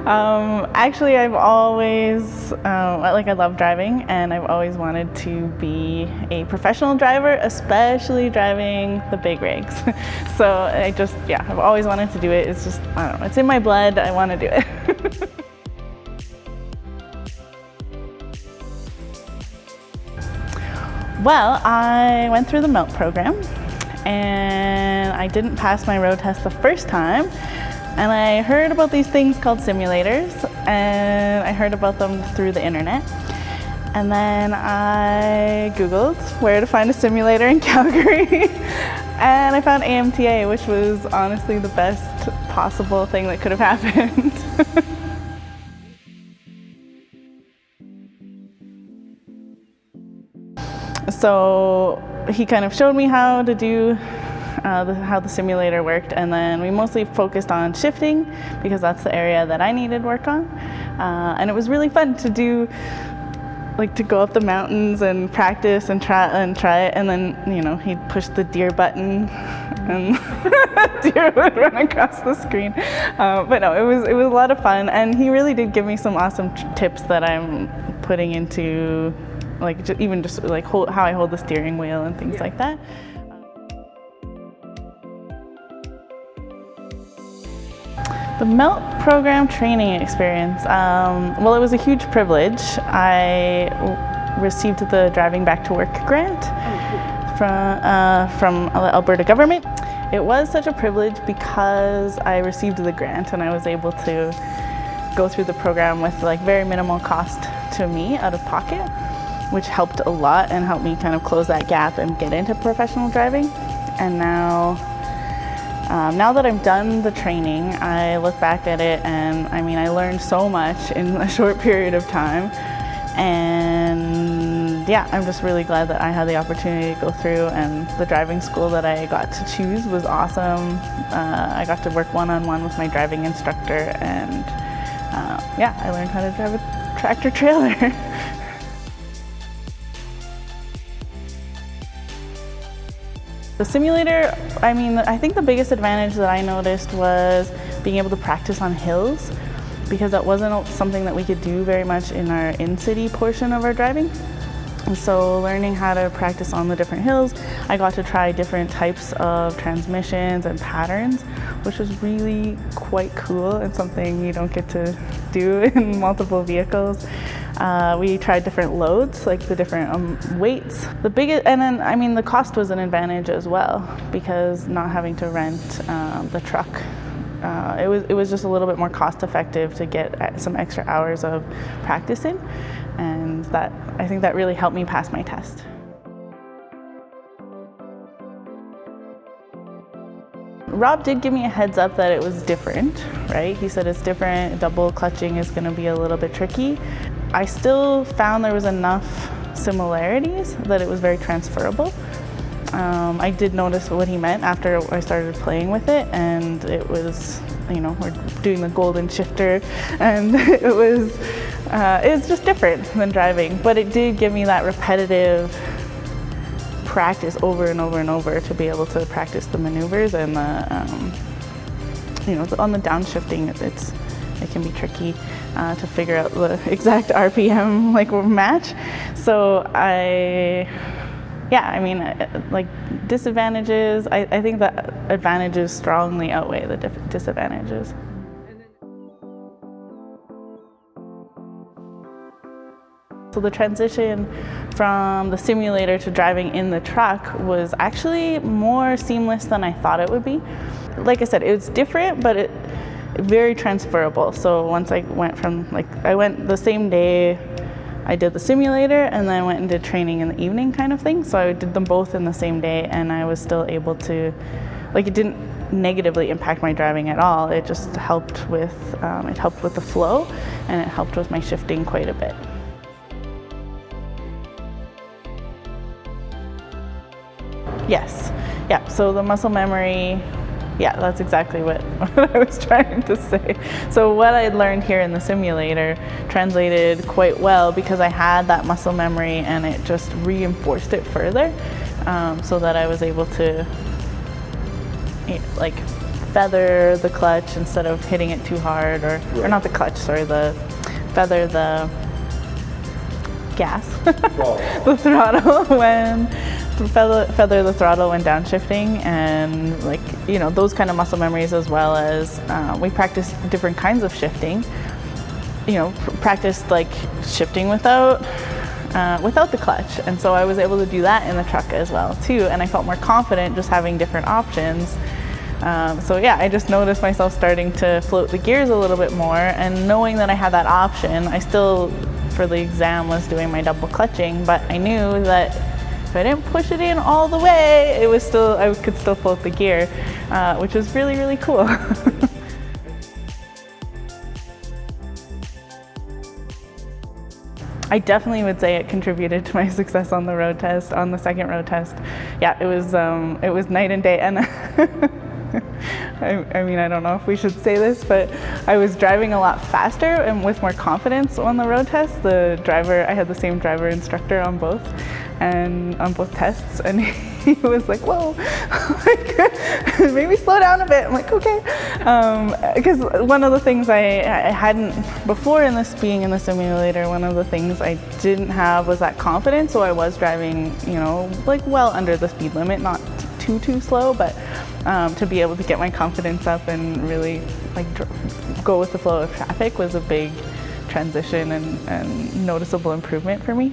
Actually, I've always, I love driving, and I've always wanted to be a professional driver, especially driving the big rigs. So I've always wanted to do it. It's just, I don't know, it's in my blood. I want to do it. Well, I went through the MELT program, and I didn't pass my road test the first time. And I heard about these things called simulators, and I heard about them through the internet. And then I Googled where to find a simulator in Calgary, and I found AMTA, which was honestly the best possible thing that could have happened. So he kind of showed me how to do how the simulator worked, and then we mostly focused on shifting because that's the area that I needed work on. And it was really fun to do, like to go up the mountains and practice and try it, and then he'd push the deer button and deer would run across the screen. But no, it was a lot of fun, and he really did give me some awesome tips that I'm putting into even just how I hold the steering wheel and things like that. The MELT program training experience, well, it was a huge privilege. I received the Driving Back to Work grant from the Alberta government. It was such a privilege because I received the grant and I was able to go through the program with very minimal cost to me out of pocket, which helped a lot and helped me kind of close that gap and get into professional driving. And now that I've done the training, I look back at it and I learned so much in a short period of time. And yeah, I'm just really glad that I had the opportunity to go through, and the driving school that I got to choose was awesome. I got to work one-on-one with my driving instructor, and I learned how to drive a tractor trailer. The simulator, I think the biggest advantage that I noticed was being able to practice on hills, because that wasn't something that we could do very much in our in-city portion of our driving. And so learning how to practice on the different hills, I got to try different types of transmissions and patterns, which was really quite cool and something you don't get to do in multiple vehicles. We tried different loads, like the different weights. The biggest, and then the cost was an advantage as well, because not having to rent the truck, it was just a little bit more cost effective to get some extra hours of practice in, and I think that really helped me pass my test. Rob did give me a heads up that it was different, right? He said it's different, double clutching is going to be a little bit tricky. I still found there was enough similarities that it was very transferable. I did notice what he meant after I started playing with it, and it was, we're doing the golden shifter, and it's just different than driving, but it did give me that repetitive practice over and over and over to be able to practice the maneuvers, and on the downshifting, it can be tricky to figure out the exact RPM match. So disadvantages, I think the advantages strongly outweigh the disadvantages. So the transition from the simulator to driving in the truck was actually more seamless than I thought it would be. Like I said, it was different, but it very transferable. So once I went I went the same day I did the simulator, and then I went and did training in the evening kind of thing. So I did them both in the same day, and I was still able to, it didn't negatively impact my driving at all. It just helped with, the flow, and it helped with my shifting quite a bit. Yes, yeah, so the muscle memory, yeah, that's exactly what I was trying to say. So what I learned here in the simulator translated quite well because I had that muscle memory, and it just reinforced it further, so that I was able to feather the clutch instead of hitting it too hard, or not the clutch, sorry, the feather the gas, the throttle when feather the throttle when downshifting, and like, you know, those kind of muscle memories, as well as we practice different kinds of shifting. You know, practiced like shifting without the clutch, and so I was able to do that in the truck as well too, and I felt more confident just having different options. So yeah, I just noticed myself starting to float the gears a little bit more, and knowing that I had that option, I still, for the exam, was doing my double clutching, but I knew that if I didn't push it in all the way, I could still float the gear, which was really, really cool. I definitely would say it contributed to my success on the road test, on the second road test. Yeah, it was night and day, and I mean, I don't know if we should say this, but I was driving a lot faster and with more confidence on the road test. I had the same driver instructor on both tests, and he was like, whoa, like, maybe slow down a bit. I'm like, okay. Because one of the things I hadn't, before being in the simulator, one of the things I didn't have was that confidence, so I was driving, you know, like well under the speed limit, not too slow, but to be able to get my confidence up and really like go with the flow of traffic was a big transition and noticeable improvement for me.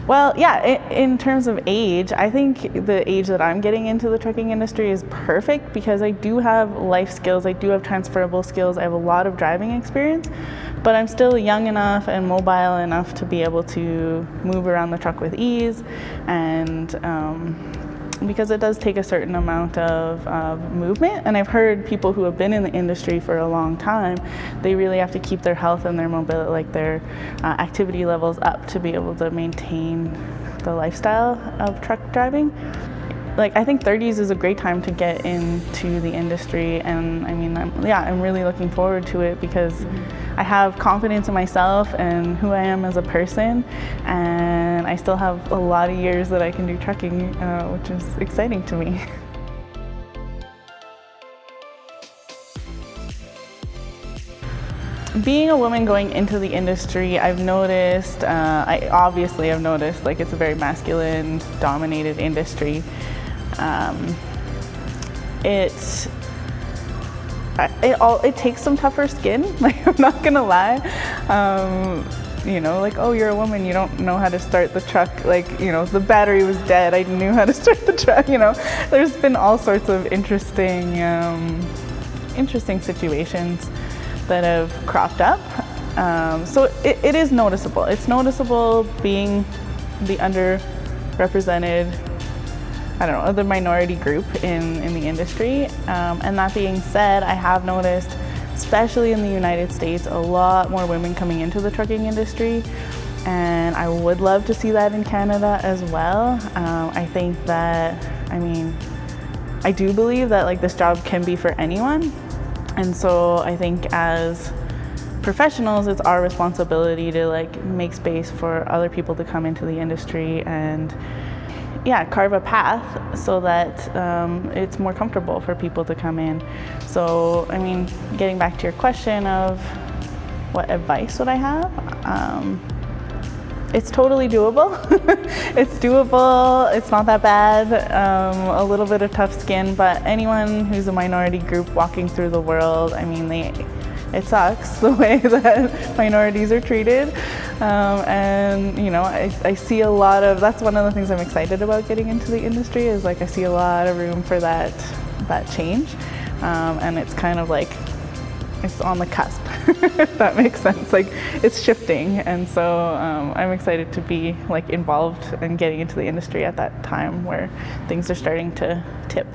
Well, yeah, in terms of age, I think the age that I'm getting into the trucking industry is perfect because I do have life skills, I do have transferable skills, I have a lot of driving experience, but I'm still young enough and mobile enough to be able to move around the truck with ease, and because it does take a certain amount of movement, and I've heard people who have been in the industry for a long time, they really have to keep their health and their mobility, like their activity levels up to be able to maintain the lifestyle of truck driving. Like, I think 30s is a great time to get into the industry, and I mean, I'm really looking forward to it because I have confidence in myself and who I am as a person, and I still have a lot of years that I can do trucking, which is exciting to me. Being a woman going into the industry, I've noticed, I've noticed like it's a very masculine dominated industry. It takes some tougher skin, like, I'm not gonna lie. You know, like, oh, you're a woman, you don't know how to start the truck, like, you know, the battery was dead, I knew how to start the truck, you know. There's been all sorts of interesting situations that have cropped up. So it is noticeable. It's noticeable being the underrepresented, I don't know, the minority group in the industry. And that being said, I have noticed, especially in the United States, a lot more women coming into the trucking industry. And I would love to see that in Canada as well. I think that, I mean, I do believe that like this job can be for anyone. And so I think as professionals, it's our responsibility to like make space for other people to come into the industry and yeah, carve a path so that it's more comfortable for people to come in. So, I mean, getting back to your question of what advice would I have? It's totally doable. It's doable, it's not that bad, a little bit of tough skin, but anyone who's a minority group walking through the world, I mean, it sucks the way that minorities are treated. And you know, I see a lot of, that's one of the things I'm excited about getting into the industry, is like I see a lot of room for that change. And it's kind of like, it's on the cusp, if that makes sense. Like, it's shifting, and so I'm excited to be like involved and getting into the industry at that time where things are starting to tip.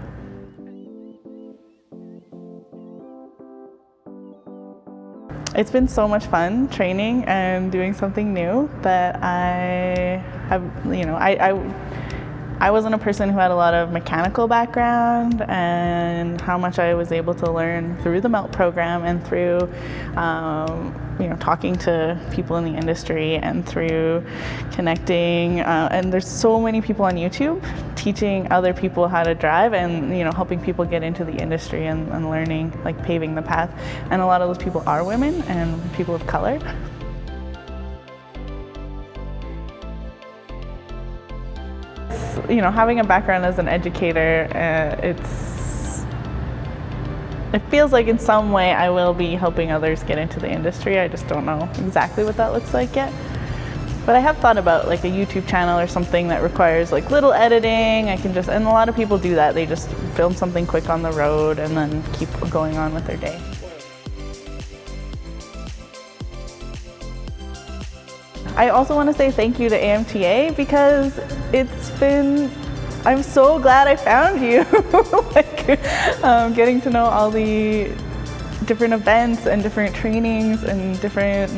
It's been so much fun training and doing something new that I have, you know, I wasn't a person who had a lot of mechanical background, and how much I was able to learn through the MELT program and through talking to people in the industry and through connecting. And there's so many people on YouTube teaching other people how to drive and helping people get into the industry and learning, like paving the path. And a lot of those people are women and people of color. Having a background as an educator, it feels like in some way I will be helping others get into the industry. I just don't know exactly what that looks like yet. But I have thought about like a YouTube channel or something that requires like little editing. And a lot of people do that. They just film something quick on the road and then keep going on with their day. I also want to say thank you to AMTA because I'm so glad I found you. Getting to know all the different events and different trainings and different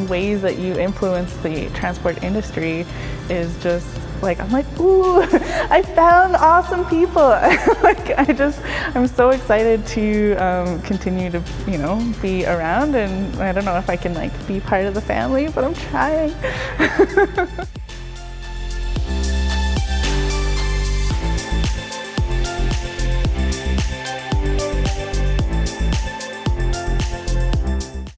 ways that you influence the transport industry is just I'm like, ooh, I found awesome people. I'm so excited to continue to, be around, and I don't know if I can be part of the family, but I'm trying.